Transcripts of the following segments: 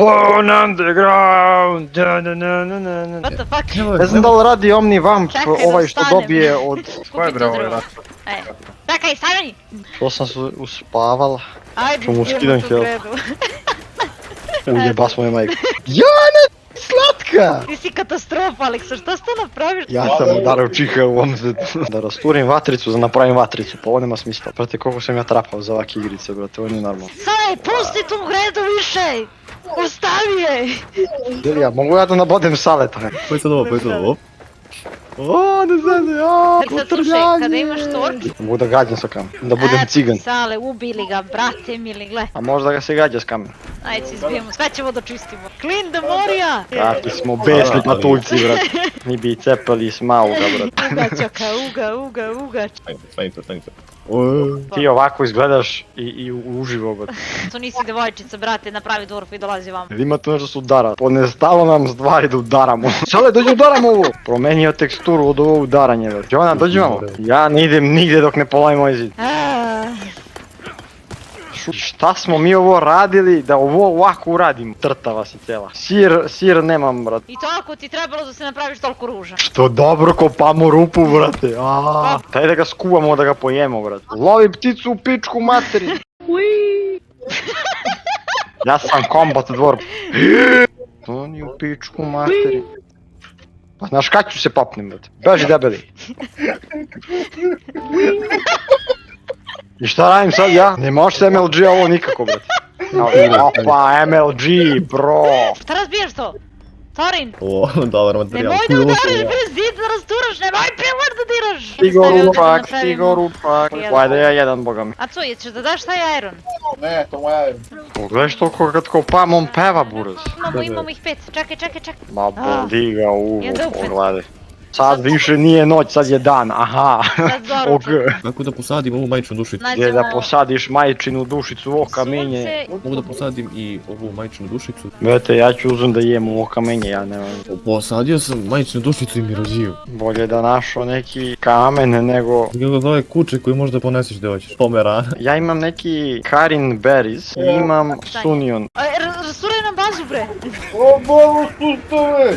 Born underground. Da. What the fuck? Ne znam da li radi Omnivamp, Čekaj da ovaj što ustanem. dobije od... Ko je Skupi bre to ovaj drvo. rat? Čekaj, stani! To sam se uspavala. Ajde, Što mu idemo skidam tu health. gredu. Ujebas moju majku. Jana, slatka! Ti si katastrofa, Aleksa, šta si to napraviš? Ja sam udarao čiha u ovom svetu. Da rasturim vatricu, da napravim vatricu, pa ovo nema smisla. Prate koliko sam ja trapao za ovakve igrice, brate, ovo nije normalno. Saj, pusti tu gredu više! Ostavi je! Delija, mogu ja da nabodem saleta? Poj sad ovo, poj sad ovo. O, ne znam, Sad slušaj, kada imaš torč... Mogu da gađam sa kamen, da budem cigan. Sale, ubili ga, brate mili, gle. A možda ga se gađa s kamen. Ajde se izbijemo, sve ćemo da čistimo. Clean the Moria! Kakvi smo besni patuljci, brate. Mi bi cepali s mauga, brate. Uga čaka, uga. Stani se. Ti ovako izgledaš i uživo, brate. To nisi devojčica, brate, napravi dvorf i dolazi vam. Jel ima tu nešto se udara? Ponestalo nam stvari da udaramo. Sale, dođi udaramo ovo! Promenio teksturu od ovo udaranje, brate. Jovana, dođi vamo. Ja ne idem nigdje dok ne polavim ovaj zid. Šta smo mi ovo radili da ovo ovako uradimo? Trtava si cijela. Sir nemam, brate. I to ako ti trebalo da se napraviš toliko ruža. Što dobro kopamo rupu, brate. Daj da ga skuvamo, da ga pojemo, brate. Lovi pticu u pičku materi. Ja sam kombat dvor. To ni u pičku materi. Pa znaš kad ću se popnem, brate. Beži debeli. I šta radim sad ja? Ne možeš MLG ovo nikako, brate. Opa, MLG, bro. Šta razbijaš to? Torin! O, dobar materijal. Nemoj da udariš bez zid da rasturaš, nemoj pillar da diraš! Stigo rupak. Ajde ja jedan, boga mi. A co, ćeš da daš taj iron? Ne, to moja je. Pogledaš toliko kad kopam, on peva, buraz. Imamo ih 5, čekaj. Ma boli ga u Jedan upet. pogledaj. Sad više nije noć, sad je dan, aha. Sad zoru. Ok. Kako da posadim ovu majčinu dušicu? Gdje da posadiš majčinu dušicu u ovo kamenje. Mogu da posadim i ovu majčinu dušicu? Vete, ja ću uzem da jem ovo kamenje, ja nemam. Posadio sam majčinu dušicu i miroziju. Bolje da našo neki kamen nego... Kako zove kuće koji možda poneseš gdje hoćeš. Pomerana. Ja imam neki Karin Berries i imam Sunion. Rasturaj nam bazu, bre! O, bogu, spustove!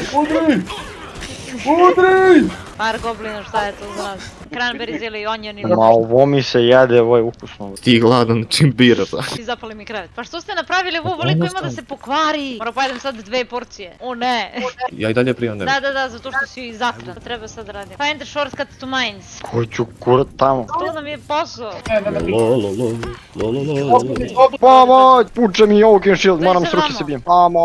Udri! Par goblina, šta je to za nas? Cranberries ili onion ili... Ma ovo mi se jede, ovo je ukusno. Ti gladan čim bira sa. Ti zapali mi krevet. Pa što ste napravili ovo, veliko ima da se pokvari? Moram pojedem sad 2 porcije. O ne! Ja i dalje prijam nema. Da, zato što si zatran. To treba sad radim. Find the shortcut to mines. Hoću kurat tamo. To nam je posao. Pomoć! Puče mi Oaken Shield, Drži moram se s ruke vamo. se bijem. Vamo.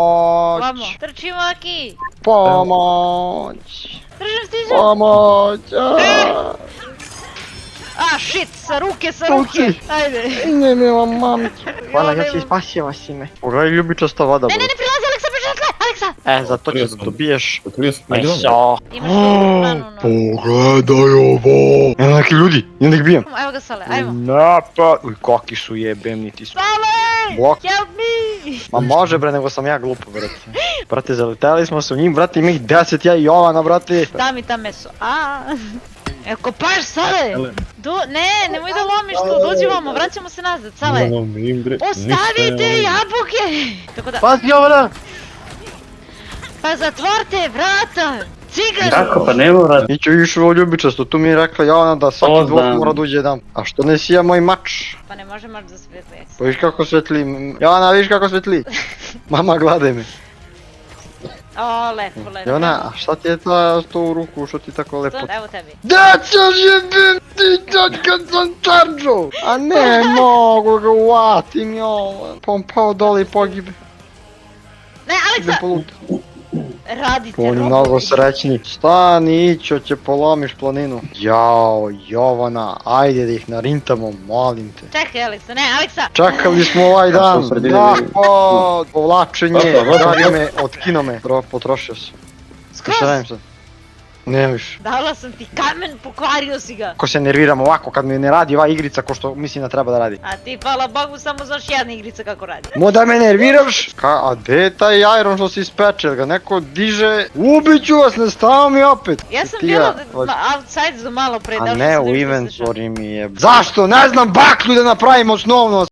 Pomoć! Trči Maki. Pomoć! Držim stižem. Pomoć! Shit, sa ruke. Tuci. Ajde. Ne mi vam mamić. Hvala, ja nemam. si spasila si me. Pogledaj ljubičasta voda, Ne, bro. prilazi Aleksa, beži otle! Aleksa! Zato ćeš da dobiješ... Otvorio sam. Ajde vamo. Meso. Imaš to planu, no. Pogledaj ovo. Evo neki ljudi, idem da ih bijem. Evo ga Sale, ajmo. Napad. Uj, kaki su jebem, niti su. Sale! Blok. Help me! Ma može bre, nego sam ja glupo, brate. Brate, zaletali smo se u njim, brate, ima ih 10, ja i Jovana, brate. Da mi ta meso. Evo kopaš Sale! Nemoj da lomiš to, dođi vamo, vraćamo se nazad, Sale. Ostavite jabuke! Tako da, Pazi, Jovana! pa zatvorte vrata! Cigar! Kako, pa ne mora. Iću išao u ljubičasto, tu mi je rekla Jovana da svaki To dvor znam. mora da uđe jedan. A što ne sija moj mač? Pa ne može mač da svetli. Pa viš kako svetli, Jovana, viš kako svetli? Mama, gledaj me. O, lepo. Jovana, a šta ti je to u ruku, što ti tako lepo? Evo tebi. Da ćeš jebim ti sad kad sam čaržo! A ne mogu ga uvatim, Jovan. Pa on pao dole i pogibe. Ne, Idem Aleksa! po luk. Radite On je mnogo srećni. Stani, Ićo, će polomiš planinu. Jao, Jovana, ajde da ih narintamo, molim te. Čekaj, Aleksa, ne, Aleksa! Čekali smo ovaj dan. što sredine Napad, povlačenje, Gotovo. radio me, otkino me. Potrošio sam. Skroz! Šta radim sad? Ne više. Dala sam ti kamen, pokvario si ga. Ako se nerviram ovako kad mi ne radi ova igrica ko što mislim da treba da radi. A ti, hvala Bogu, samo znaš jedna igrica kako radi. Mo da me nerviraš? A gde je taj iron što si ispeče? Jel ga neko diže? Ubiću vas, ne stavam mi opet. Ja sam Ti bila ga- outside do malo pre, A da ne, u inventory mi je... Zašto? Ne znam, baklju da napravim osnovno.